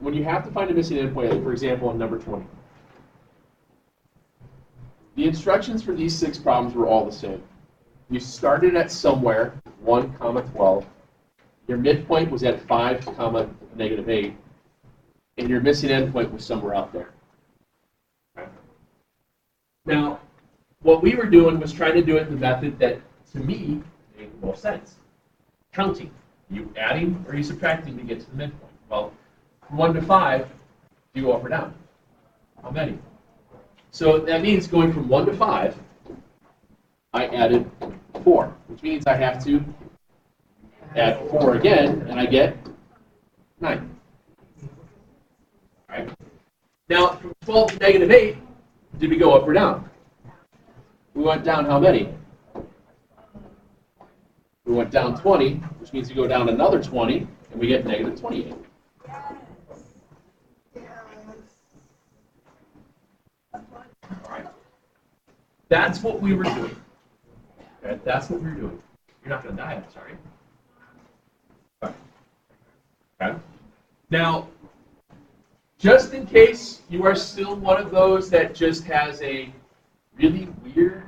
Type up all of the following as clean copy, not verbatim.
when you have to find a missing endpoint, like for example, in number 20, the instructions for these 6 problems were all the same. You started at somewhere, 1, 12. Your midpoint was at 5, -8. And your missing endpoint was somewhere out there. Okay. Now, what we were doing was trying to do it in the method that, to me, made the most sense. Counting. Are you adding or are you subtracting to get to the midpoint? Well, from 1 to 5, do you go up or down? How many? So that means going from 1 to 5, I added 4, which means I have to add 4 again, and I get 9. All right. Now, from 12 to -8, did we go up or down? We went down how many? We went down 20, which means we go down another 20, and we get -28. All right. That's what we were doing. Okay? That's what we were doing. You're not going to die, I'm sorry. Okay. Now, just in case you are still one of those that just has a really weird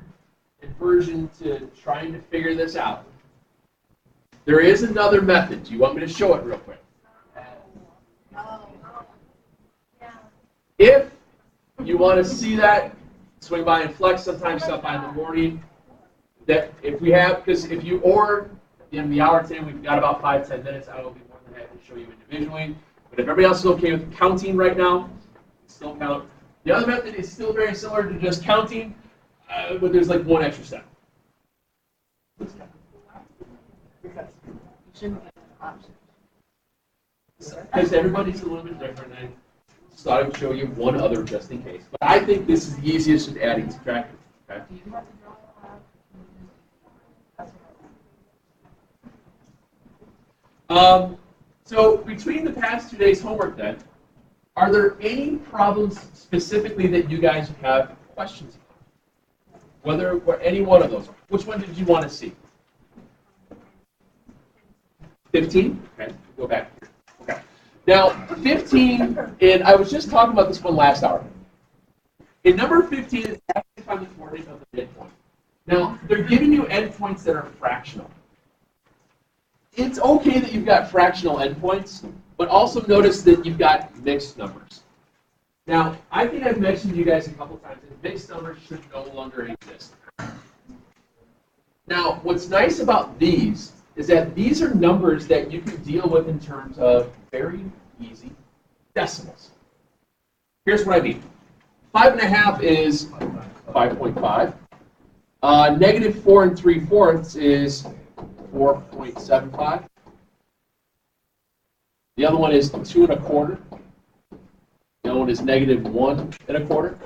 aversion to trying to figure this out, there is another method. Do you want me to show it real quick? If you want to see that, swing by and flex sometime, stop by in the morning. That if we have, because if you, or in the hour 10, we've got about 5-10 minutes. I will be more than happy to show you individually. But if everybody else is okay with counting right now, still count. The other method is still very similar to just counting, but there's like one extra step. Because everybody's a little bit different. I just thought I would show you one other just in case. But I think this is the easiest with adding and subtracting. Okay? So between the past 2 days' homework then, are there any problems specifically that you guys have questions about? Whether any one of those. Which one did you want to see? 15? Okay, go back here. Okay. Now, 15, and I was just talking about this one last hour. In number 15, it's actually find the coordinate of the midpoint. Now, they're giving you endpoints that are fractional. It's okay that you've got fractional endpoints, but also notice that you've got mixed numbers. Now, I think I've mentioned to you guys a couple times that mixed numbers should no longer exist. Now, what's nice about these is that these are numbers that you can deal with in terms of very easy decimals. Here's what I mean. 5.5 is 5.5. -4 3/4 is 4.75. The other one is 2 1/4. The other one is -1 1/4.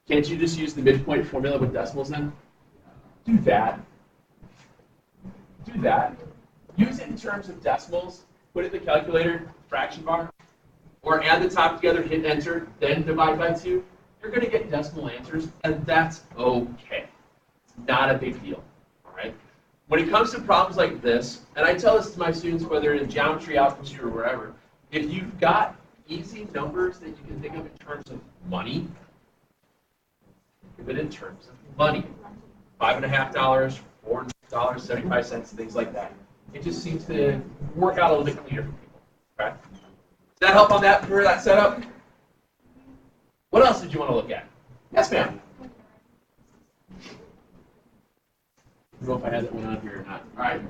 Can't you just use the midpoint formula with decimals then? Do that. Do that. Use it in terms of decimals. Put it in the calculator, fraction bar, or add the top together, hit enter, then divide by 2. You're going to get decimal answers, and that's okay. It's not a big deal. All right. When it comes to problems like this, and I tell this to my students, whether in geometry, algebra, or wherever, if you've got easy numbers that you can think of in terms of money, think of it in terms of money. $5.50, $4.75, things like that. It just seems to work out a little bit cleaner for people. Okay? Does that help on that for that setup? What else did you want to look at? Yes, ma'am. I don't know if I had that one on here or not. All right.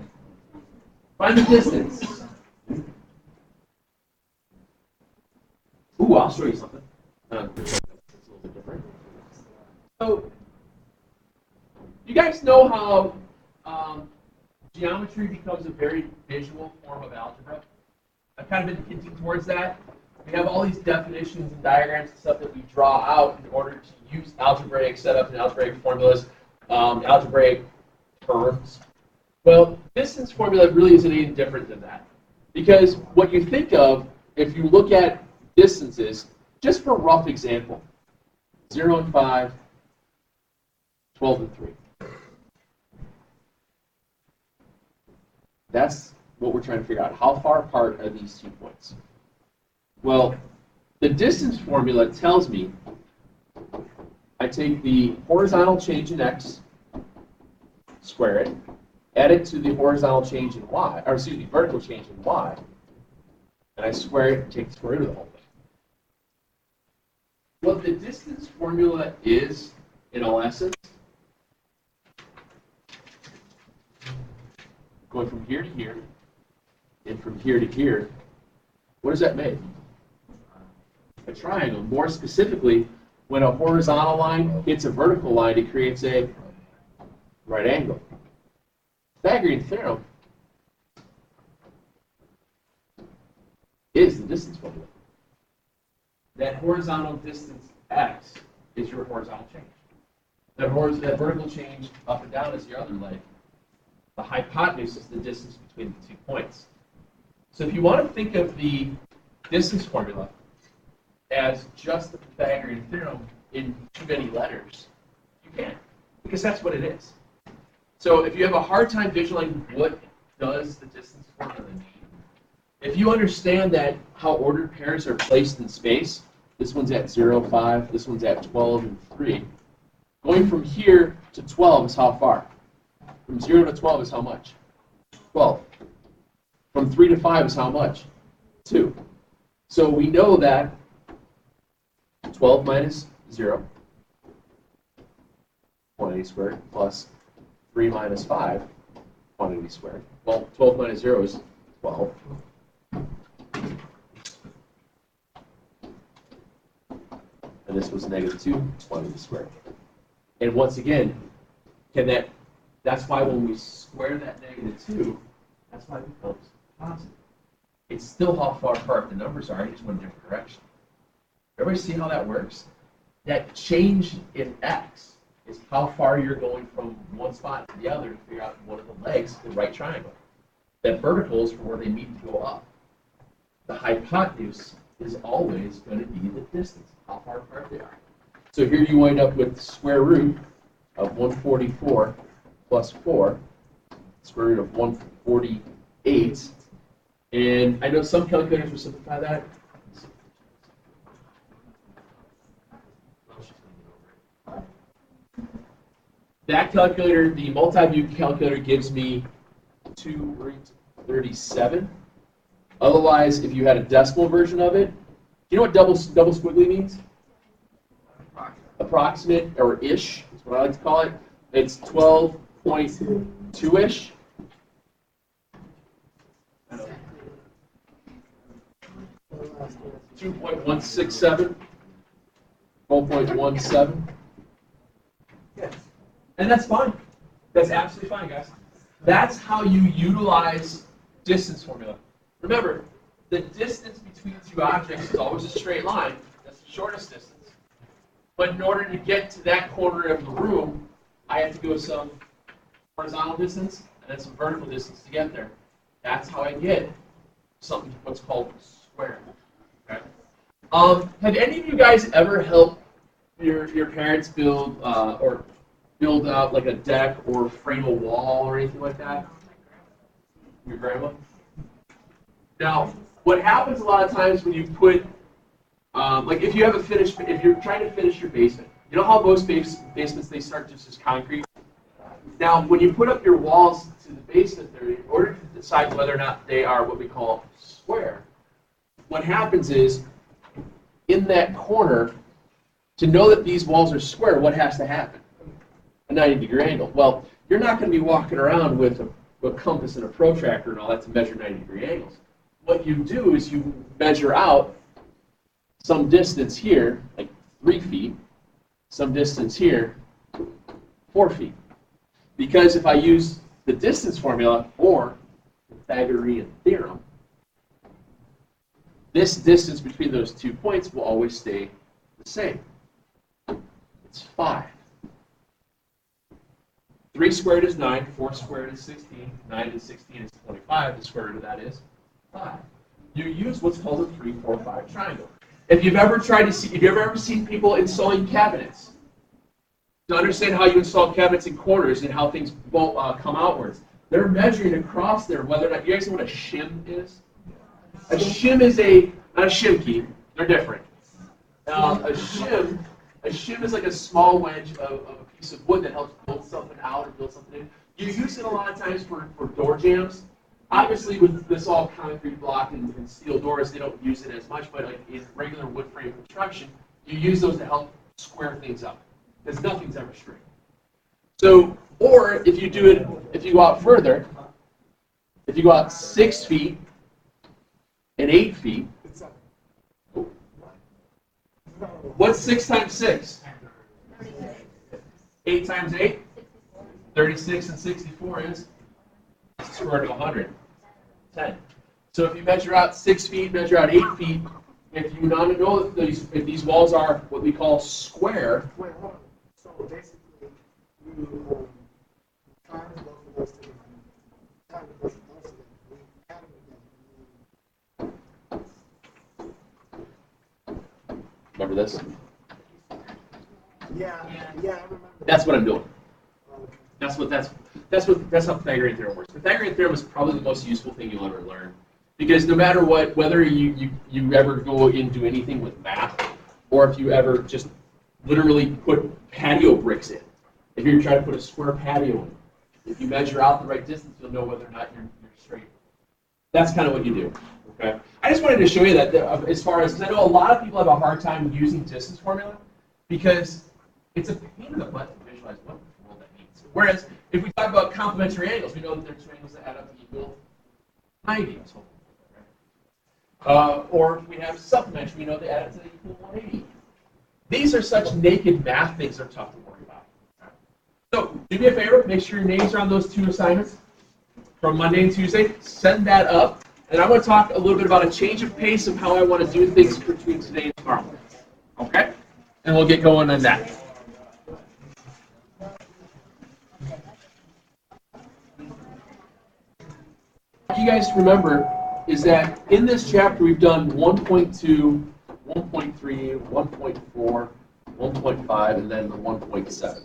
Find the distance. Ooh, I'll show you something. It's a little bit different. So, you guys know how geometry becomes a very visual form of algebra? I've kind of been hinting towards that. We have all these definitions and diagrams and stuff that we draw out in order to use algebraic setups and algebraic formulas, algebraic terms. Well, distance formula really isn't any different than that. Because what you think of, if you look at distances, just for a rough example, 0 and 5, 12 and 3. That's what we're trying to figure out. How far apart are these 2 points? Well, the distance formula tells me I take the horizontal change in x, square it, add it to the horizontal change in y, or excuse me, vertical change in y, and I square it and take the square root of the whole thing. What the distance formula is, in all essence, going from here to here, and from here to here, what does that make? A triangle. More specifically, when a horizontal line hits a vertical line, it creates a right angle. Pythagorean theorem is the distance formula. That horizontal distance x is your horizontal change. That vertical change up and down is your other leg. The hypotenuse is the distance between the 2 points. So if you want to think of the distance formula as just the Pythagorean theorem in too many letters, you can't, because that's what it is. So if you have a hard time visualizing what does the distance formula mean, if you understand that how ordered pairs are placed in space, this one's at 0, 5, this one's at 12 and 3, going from here to 12 is how far? From 0 to 12 is how much? 12. From 3 to 5 is how much? 2. So we know that 12 minus 0, quantity squared, plus 3 minus 5, quantity squared. Well, 12 minus 0 is 12. And this was negative 2, quantity squared. And once again, that's why when we square that negative 2, that's why it becomes positive. It's still how far apart the numbers are, it just went in a different direction. Everybody see how that works? That change in x is how far you're going from one spot to the other to figure out one of the legs, the right triangle. That vertical is for where they meet to go up. The hypotenuse is always going to be the distance, how far apart they are. So here you wind up with the square root of 144 plus 4, square root of 148. And I know some calculators will simplify that. That calculator, the multi-view calculator, gives me 2 root 37. Otherwise, if you had a decimal version of it, do you know what double squiggly means? Approximate, or ish, is what I like to call it. It's 12.2-ish. 2.167. 12.17. Yes. And that's fine. That's absolutely fine, guys. That's how you utilize distance formula. Remember, the distance between two objects is always a straight line. That's the shortest distance. But in order to get to that corner of the room, I have to go some horizontal distance and then some vertical distance to get there. That's how I get something what's called square. Okay. Have any of you guys ever helped your parents build or build out like a deck or frame a wall or anything like that? Your grandma? Now, what happens a lot of times when you put, like if you're trying to finish your basement, you know how most basements, they start just as concrete? Now, when you put up your walls to the basement there, in order to decide whether or not they are what we call square, what happens is, in that corner, to know that these walls are square, what has to happen? A 90-degree angle. Well, you're not going to be walking around with a compass and a protractor and all that to measure 90-degree angles. What you do is you measure out some distance here, like 3 feet, some distance here, 4 feet. Because if I use the distance formula or the Pythagorean theorem, this distance between those 2 points will always stay the same. It's 5. 3 squared is 9, 4 squared is 16, 9 and 16 is 25, the square root of that is 5. You use what's called a 3, 4, 5 triangle. If you've ever seen people installing cabinets, to understand how you install cabinets in corners and how things come outwards, they're measuring across there whether or not, you guys know what a shim is? A shim is a not a shim key. They're different. A shim is like a small wedge of a piece of wood that helps build something out or build something in. You use it a lot of times for door jams. Obviously, with this all concrete block and steel doors, they don't use it as much. But like in regular wood frame construction, you use those to help square things up, because nothing's ever straight. So, or if you do it, if you go out further, if you go out 6 feet and 8 feet, what's 6 times 6? 8 times 8? 36 and 64 is square root of 100. 10. So if you measure out 6 feet, measure out 8 feet, if you not know if these walls are what we call square. Wait, hold on. So basically, you trying to go for those two, trying to go for those two, we added them. Remember this? Yeah, I remember. That's what I'm doing. That's how Pythagorean theorem works. Pythagorean theorem is probably the most useful thing you'll ever learn, because no matter what, whether you ever go into anything with math, or if you ever just literally put patio bricks in, if you're trying to put a square patio in, if you measure out the right distance, you'll know whether or not you're straight. That's kind of what you do. Okay. I just wanted to show you that as far as, because I know a lot of people have a hard time using distance formula because it's a pain in the butt to visualize what the world that means. Whereas if we talk about complementary angles, we know that there's angles that add up to equal 90. Or if we have supplementary, we know they add up to equal 180. These are such naked math things that are tough to worry about. So do me a favor, make sure your names are on those 2 assignments from Monday and Tuesday. Send that up. And I want to talk a little bit about a change of pace of how I want to do things between today and tomorrow. Okay? And we'll get going on that. What you guys remember is that in this chapter we've done 1.2, 1.3, 1.4, 1.5, and then the 1.7.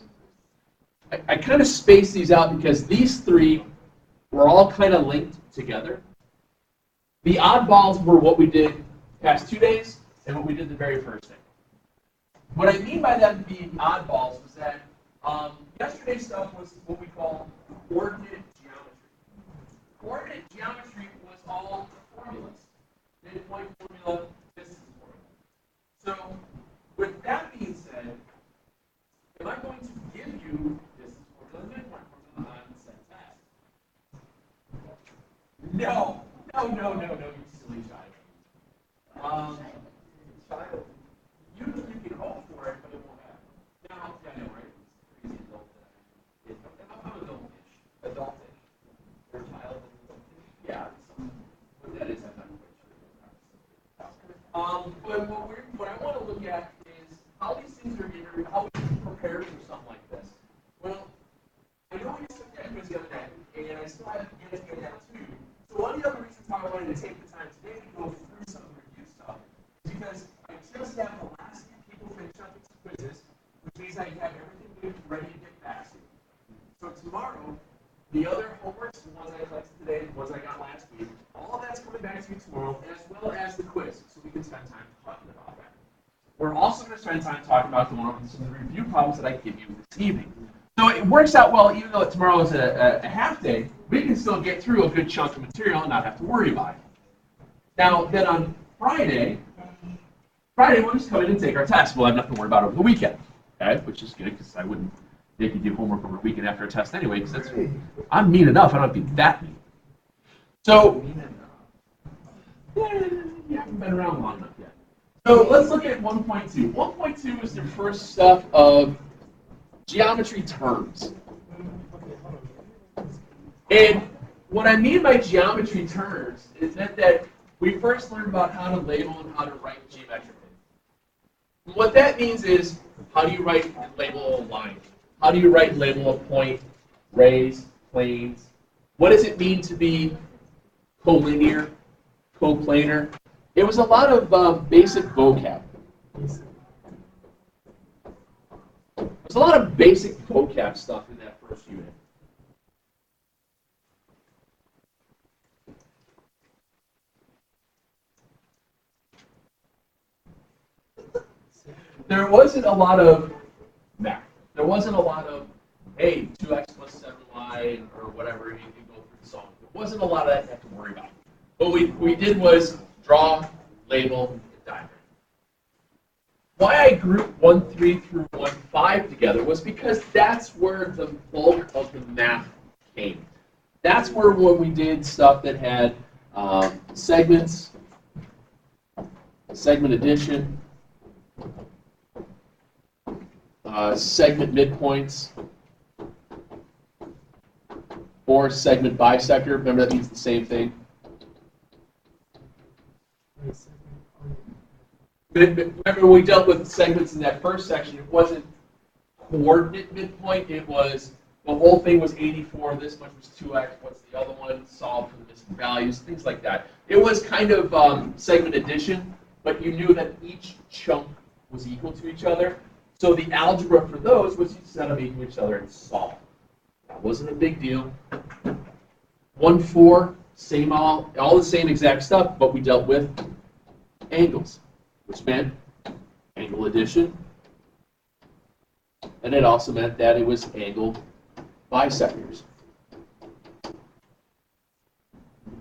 I kind of spaced these out because these 3 were all kind of linked together. The oddballs were what we did past 2 days and what we did the very first day. What I mean by them being oddballs was that yesterday's stuff was what we call coordinate geometry. Coordinate geometry was all formulas. Midpoint formula, distance formula. So with that being said, am I going to give you distance formula and midpoint formula on the set test? No, you silly child. You can hope for it, but it won't happen. Now, yeah, I know, right? It's crazy adult that I'm adultish. Adultish. Or child. Yeah, what that is, I'm not quite sure. But what I want to look at is how these things are getting, how we can prepare for something like this. Well, I know we took that quiz the other day, and I still have to get that too. So one of the other reasons why I wanted to take the time today to go through some of the review stuff is because I just have the last few people finish up these quizzes, which means I have everything ready to get back to. So tomorrow, the other homeworks, the ones I collected today, the ones I got last week, all of that's coming back to you tomorrow, as well as the quiz, so we can spend time talking about that. We're also going to spend time talking about some of the review problems that I give you this evening. So it works out well, even though tomorrow is a half day, we can still get through a good chunk of material and not have to worry about it. Now, then on Friday, we'll just come in and take our test. We'll have nothing to worry about over the weekend, okay? Which is good, because I wouldn't make you do homework over the weekend after a test anyway, because I'm mean enough. I don't have to be that mean. So, you haven't been around long enough yet. So let's look at 1.2. 1.2 is the first stuff of geometry terms. And what I mean by geometry terms is that we first learned about how to label and how to write geometrically. What that means is, how do you write and label a line? How do you write and label a point, rays, planes? What does it mean to be collinear, coplanar? It was a lot of basic vocab. There's a lot of basic vocab stuff in that first unit. there wasn't a lot of math. There wasn't a lot of, hey, 2x plus 7y or whatever, you can go through the song. There wasn't a lot of that you have to worry about. What we did was draw, label, and diagram. Why I grouped 1.3 through 1.5 together was because that's where the bulk of the math came. That's where when we did stuff that had segments, segment addition, segment midpoints, or segment bisector. Remember that means the same thing. Remember we dealt with segments in that first section. It wasn't coordinate midpoint. It was the whole thing was 84. This much was 2x. What's the other one? Solve for the missing values. Things like that. It was kind of segment addition, but you knew that each chunk was equal to each other. So the algebra for those was you set them equal to each other and solve. That wasn't a big deal. 1.4, same all the same exact stuff, but we dealt with angles, which meant angle addition, and it also meant that it was angle bisectors.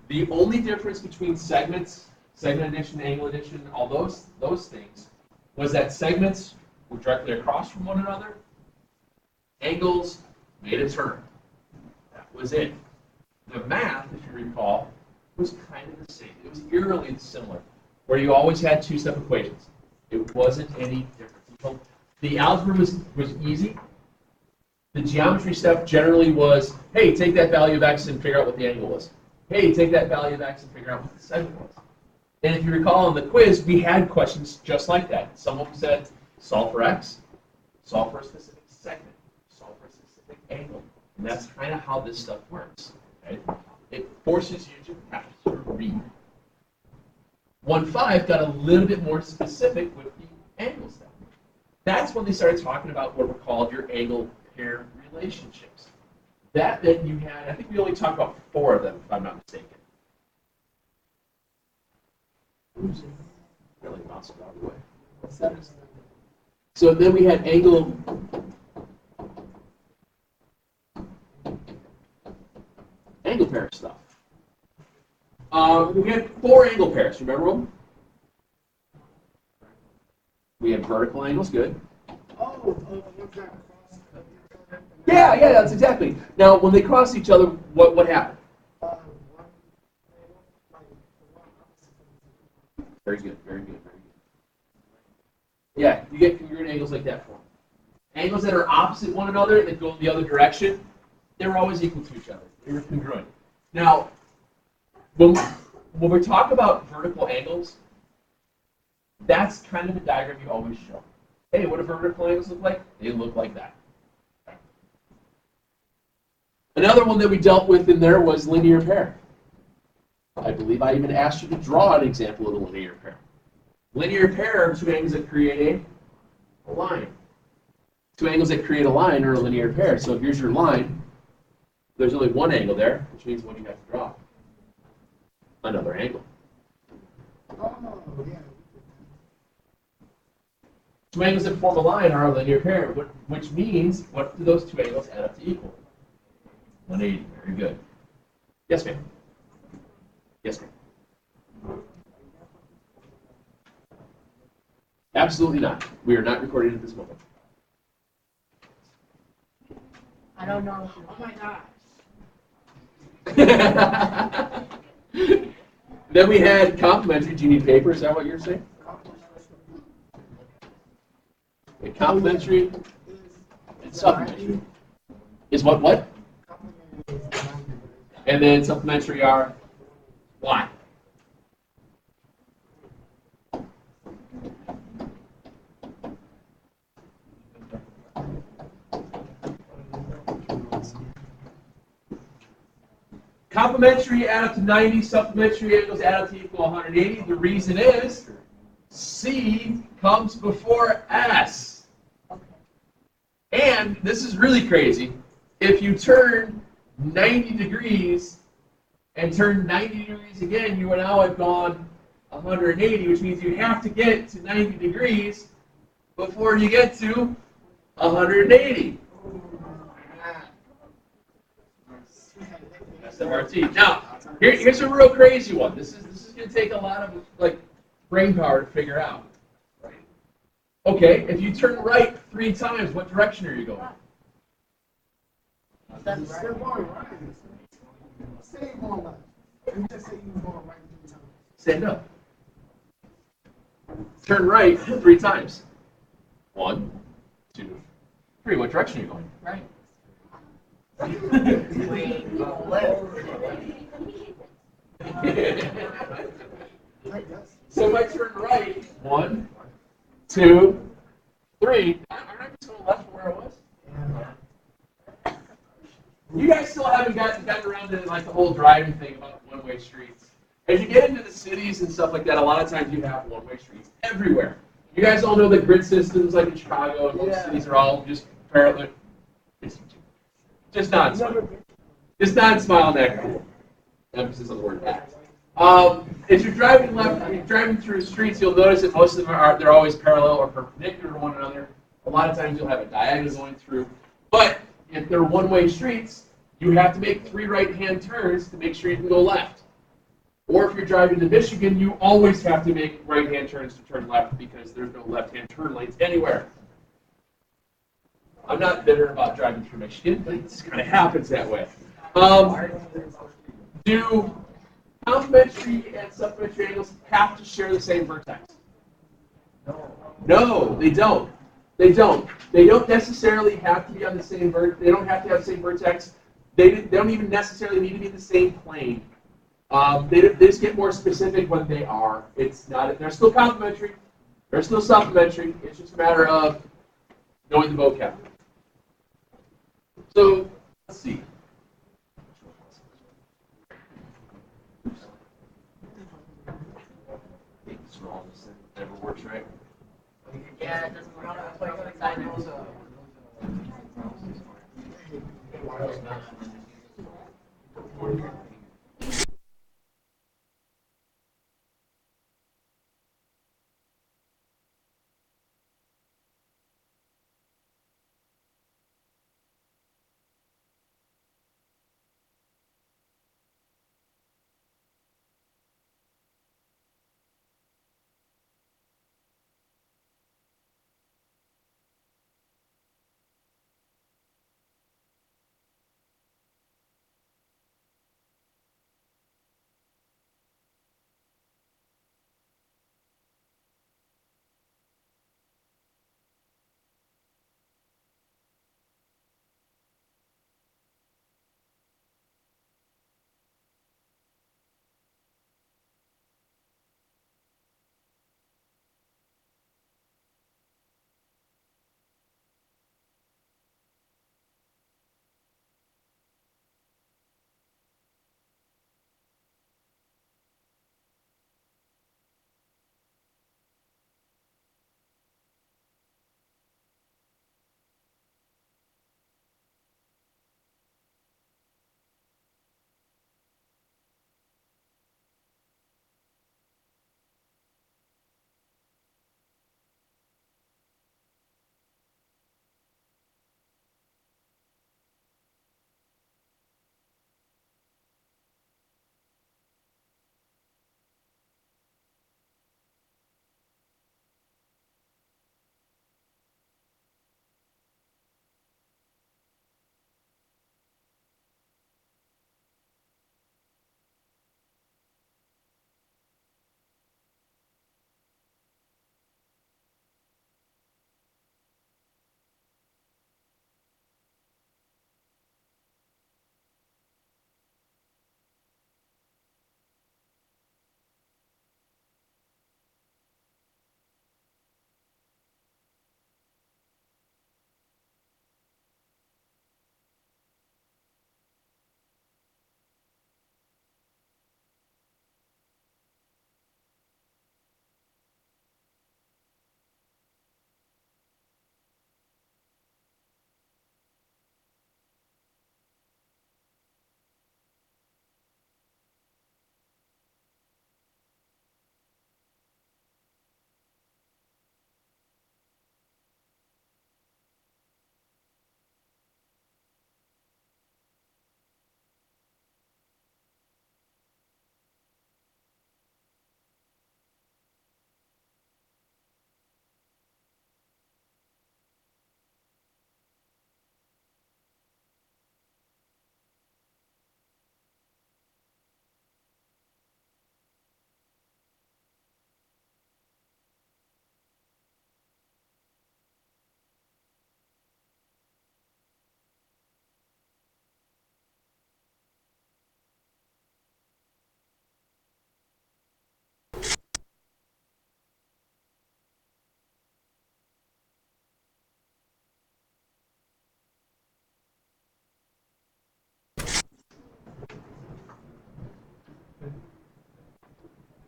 The only difference between segments, segment addition, angle addition, all those things, was that segments were directly across from one another. Angles made a turn. That was it. The math, if you recall, was kind of the same. It was eerily similar, where you always had two-step equations. It wasn't any different. The algebra was easy. The geometry stuff generally was, hey, take that value of x and figure out what the angle was. Hey, take that value of x and figure out what the segment was. And if you recall on the quiz, we had questions just like that. Some of them said, solve for x, solve for a specific segment, solve for a specific angle. And that's kind of how this stuff works. Okay? It forces you to have to read. 1.5 got a little bit more specific with the angle stuff. That's when they started talking about what were called your angle pair relationships. That you had, I think we only talked about 4 of them, if I'm not mistaken. Oops. Really bounced it out of the way. So then we had angle pair stuff. We had 4 angle pairs. Remember them? We had vertical angles. Good. Yeah, that's exactly. Now, when they crossed each other, what happened? Very good. Yeah, you get congruent angles like that for them. Angles that are opposite one another that go in the other direction, they're always equal to each other. They were congruent. Now, when we talk about vertical angles, that's kind of the diagram you always show. Hey, what do vertical angles look like? They look like that. Another one that we dealt with in there was linear pair. I believe I even asked you to draw an example of a linear pair. Linear pair are 2 angles that create a line. 2 angles that create a line are a linear pair. So here's your line. There's only one angle there, which means what do you have to draw? Another angle. Two angles that form a line are a linear pair, which means what do those 2 angles add up to equal? 180. Very good. Yes, ma'am. Yes, ma'am. Absolutely not. We are not recording at this moment. I don't know. Oh my God. Then we had complementary. Do you need paper? Is that what you're saying? Okay, complementary and supplementary. Is what? And then supplementary are what? Complementary add up to 90, supplementary angles add up to equal 180. The reason is C comes before S. And this is really crazy. If you turn 90 degrees and turn 90 degrees again, you would now have gone 180, which means you have to get to 90 degrees before you get to 180. SMRT. Now, here's a real crazy one. This is going to take a lot of like brain power to figure out. Okay, if you turn right 3 times, what direction are you going? They're going right. Say you're going left. You just say you was going right 3 times. Stand up. Turn right 3 times. 1, 2, 3. What direction are you going? Right. So if I turn right, 1, 2, 3. Aren't I just going left from where I was? You guys still haven't gotten around to like the whole driving thing about one-way streets. As you get into the cities and stuff like that, a lot of times you have one-way streets everywhere. You guys all know the grid systems, like in Chicago and most cities are all just parallel. Just not smile. Just not smile that cool. Emphasis on the word that. As you're driving left, you're driving through the streets, you'll notice that most of them they're always parallel or perpendicular to one another. A lot of times you'll have a diagonal going through. But if they're one-way streets, you have to make 3 right-hand turns to make sure you can go left. Or if you're driving to Michigan, you always have to make right-hand turns to turn left because there's no left-hand turn lanes anywhere. I'm not bitter about driving through Michigan, but it just kind of happens that way. Do complementary and supplementary angles have to share the same vertex? No, they don't. They don't. They don't necessarily have to be on the same They don't have to have the same vertex. They don't even necessarily need to be in the same plane. They just get more specific when they are. It's not. They're still complementary. They're still supplementary. It's just a matter of knowing the vocab. So let's see. Never works right. Yeah, it doesn't work out. Put it inside there.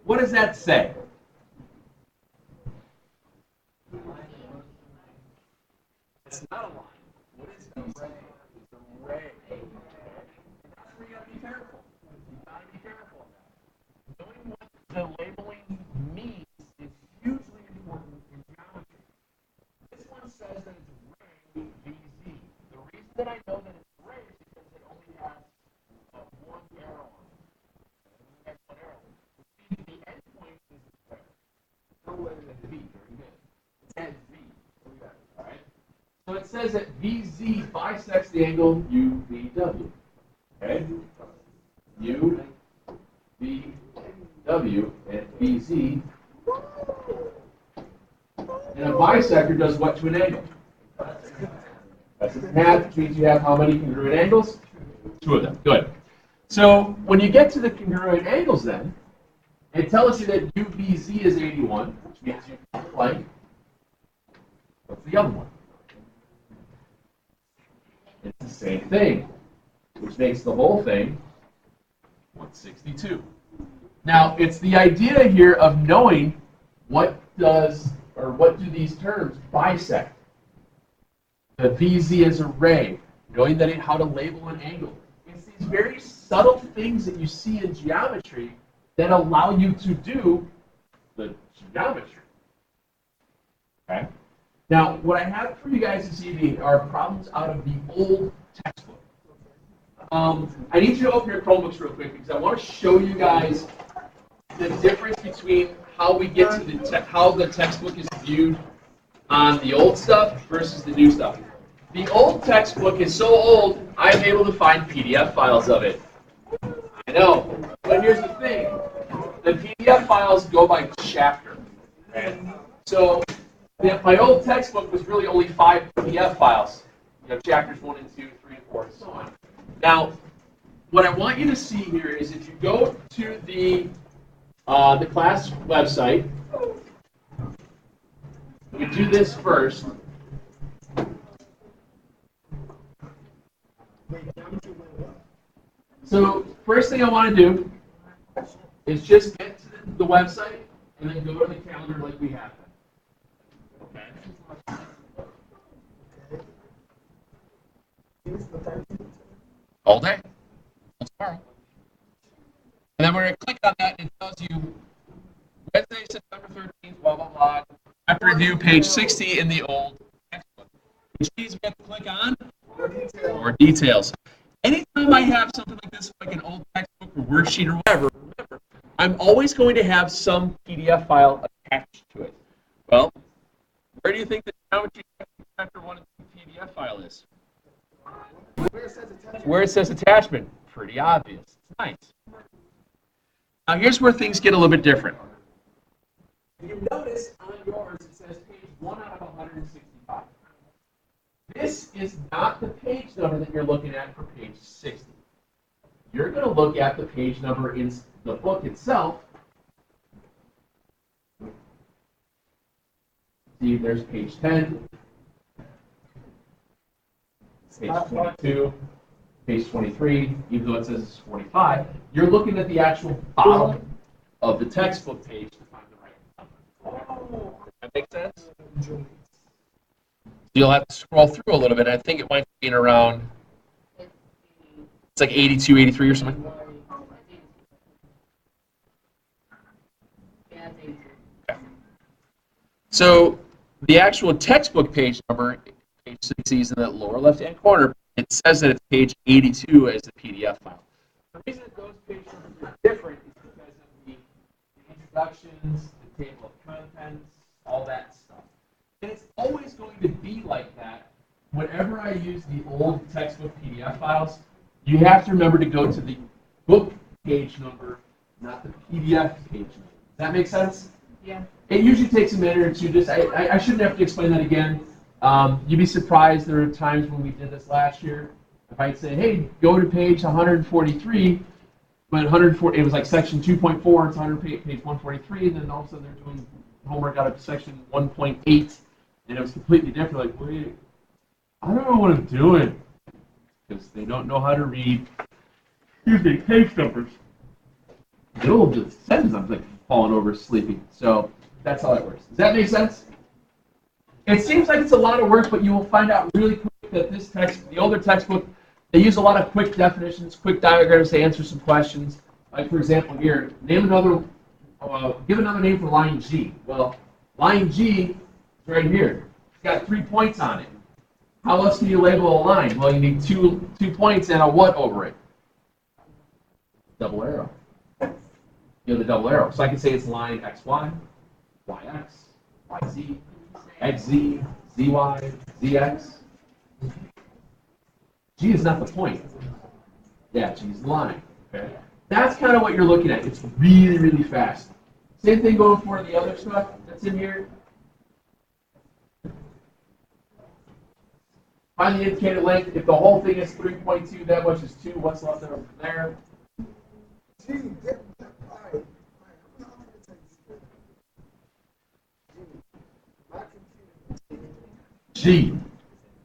What does that say? It's not a line. What is an array? It's an array. That's where you gotta be careful. You gotta be careful of that. Knowing what the labeling means is hugely important in geometry. This one says that it's ray VZ. The reason that I know that it's ray is because it only has one arrow on it. It has one arrow. The endpoint is the square. No way than V. Very good. It's at V. All right. So it says that VZ bisects the angle UVW. Okay? UVW and VZ. And a bisector does what to an angle? That's its half, which means you have how many congruent angles? 2 of them. Good. So when you get to the congruent angles then, it tells you that UVZ is 81, which means you can like, what's the other one? It's the same thing, which makes the whole thing 162. Now, it's the idea here of knowing what do these terms bisect. The VZ is a ray, knowing that how to label an angle. It's these very subtle things that you see in geometry that allow you to do the geometry. Okay? Now, what I have for you guys this evening are problems out of the old textbook. I need you to open your Chromebooks real quick because I want to show you guys the difference between how we get to how the textbook is viewed on the old stuff versus the new stuff. The old textbook is so old, I'm able to find PDF files of it. I know, but here's the thing. The PDF files go by chapter. Right? So my old textbook was really only 5 PDF files. You know, chapters 1 and 2, 3 and 4, and so on. Now, what I want you to see here is if you go to the class website, you do this first. So first thing I want to do is just get to the website and then go to the calendar like we have. All day. Tomorrow. And then we're going to click on that and it tells you Wednesday, September 13th, blah, blah, blah. After review, page 60 in the old textbook. Which means we have to click on more details. Anytime I have something like this, like an old textbook or worksheet or whatever, remember, I'm always going to have some PDF file attached to it. Well, where do you think the geometry chapter 1 and 2 PDF file is? Where it says attachment. Pretty obvious. It's nice. Now here's where things get a little bit different. You notice on yours it says page 1 out of 165. This is not the page number that you're looking at for page 60. You're going to look at the page number in the book itself. See, there's page 10, page 22, page 23, even though it says it's 45. You're looking at the actual bottom of the textbook page to find the right number. Does that make sense? You'll have to scroll through a little bit. I think it might be in around, it's like 82, 83 or something. Okay. So the actual textbook page number, page 60 is in that lower left-hand corner. It says that it's page 82 as the PDF file. The reason that those page numbers are different is because of the introductions, the table of contents, all that stuff. And it's always going to be like that. Whenever I use the old textbook PDF files, you have to remember to go to the book page number, not the PDF page number. Does that make sense? Yeah. It usually takes a minute or two. Just I shouldn't have to explain that again. You'd be surprised there are times when we did this last year. If I'd say, hey, go to page 143, but 140, it was like section 2.4, it's 100 page 143, and then all of a sudden they're doing homework out of section 1.8, and it was completely different. Like, wait, I don't know what I'm doing, because they don't know how to read, excuse me, page numbers. It'll just sentence. I'm like, falling over, sleeping. So that's how that works. Does that make sense? It seems like it's a lot of work, but you will find out really quick that this text, the older textbook, they use a lot of quick definitions, quick diagrams to answer some questions. Like for example here, name another, give another name for line G. Well, line G is right here. It's got 3 points on it. How else can you label a line? Well, you need two points and a what over it? Double arrow. You know the double arrow. So I can say it's line XY, YX, YZ, XZ, ZY, ZX. G is not the point. Yeah, G is the line. Okay. That's kind of what you're looking at. It's really, really fast. Same thing going for the other stuff that's in here. Find the indicated length. If the whole thing is 3.2, that much is 2. What's left over from there? G.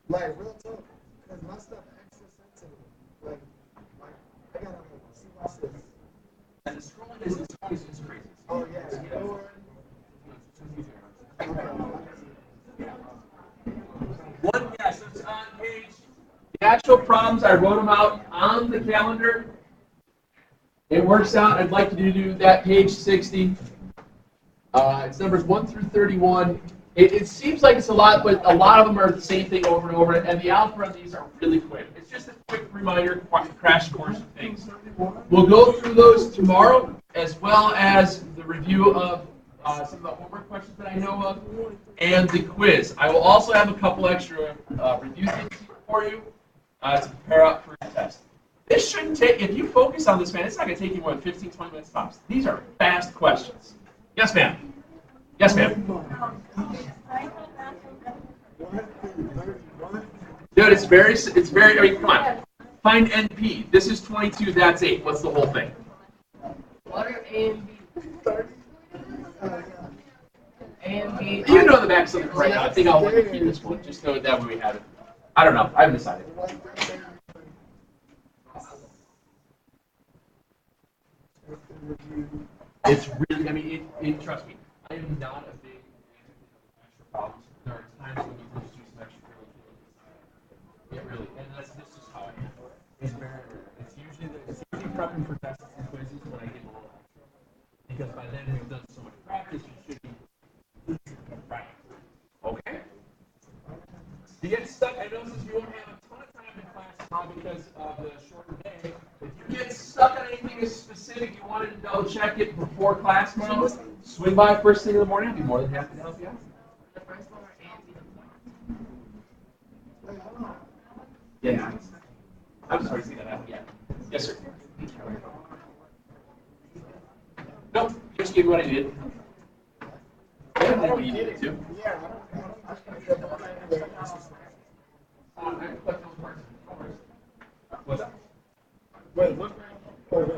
Like, real talk, because my stuff extra sensitive. Like, I gotta see my sis. And the scrolling is always just crazy. Oh, yeah. One, yes, it's on page. The actual problems, I wrote them out on the calendar. It works out. I'd like you to do that page 60. It's numbers 1 through 31. It seems like it's a lot, but a lot of them are the same thing over and over. And the algebra on these are really quick. It's just a quick reminder, crash course of things. We'll go through those tomorrow, as well as the review of some of the homework questions that I know of, and the quiz. I will also have a couple extra review things for you to prepare up for your test. This shouldn't take, if you focus on this, man, it's not going to take you more than 15, 20 minutes tops. These are fast questions. Yes, ma'am. Yes, ma'am. Dude, it's very, I mean, come on. Find NP. This is 22, that's 8. What's the whole thing? What are A and B? A and B. You know the back of something right now. I think I'll let you keep this one. Just know that way we have it. I don't know. I haven't decided. It's really, I mean, trust me, I am not a big extra problems. There are times when you just do some extra yeah, really, and that's just how I am. It's very rare. It's usually prepping for tests and quizzes when I get a little extra. Because by then we've done so much practice, you should be right. Okay? You get stuck, I know since you won't have a ton of time in class now because of the shorter day, if you get stuck on anything specific, you wanted to double check it before class tomorrow, swing by first thing in the morning, I'd be more than happy to help you out. The first one are A and B. Yeah. I'm sorry to see that happen. Yeah. Yes, sir. Nope. Just give you what I needed. I didn't think you needed to. What's that? Wait, look. Oh, wait.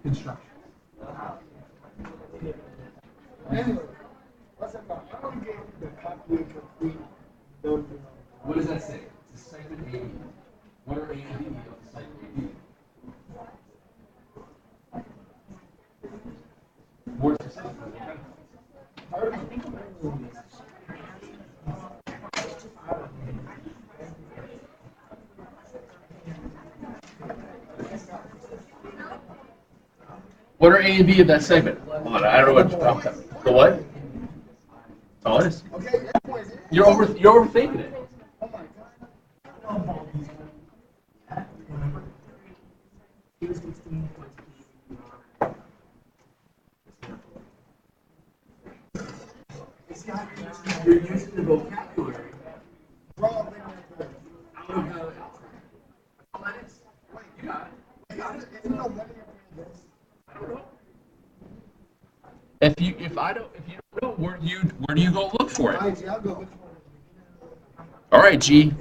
Construction. Anyway, what's that about? I don't get the copy of complete number. What does that say? It's a segment A. What are A and B of the segment A? More specific. What are A and B of that segment? Hold on, I don't know what you're talking about. The what? That's all it is. Okay, You're overthinking it. oh my God. You're using the vocabulary. Bro, I'm thinking of the- Out of the all that is. You got it. You got it. Isn't no money in this? I don't know. If you don't know, where do you go look for it? All right, G, I'll go look for it. All right, G.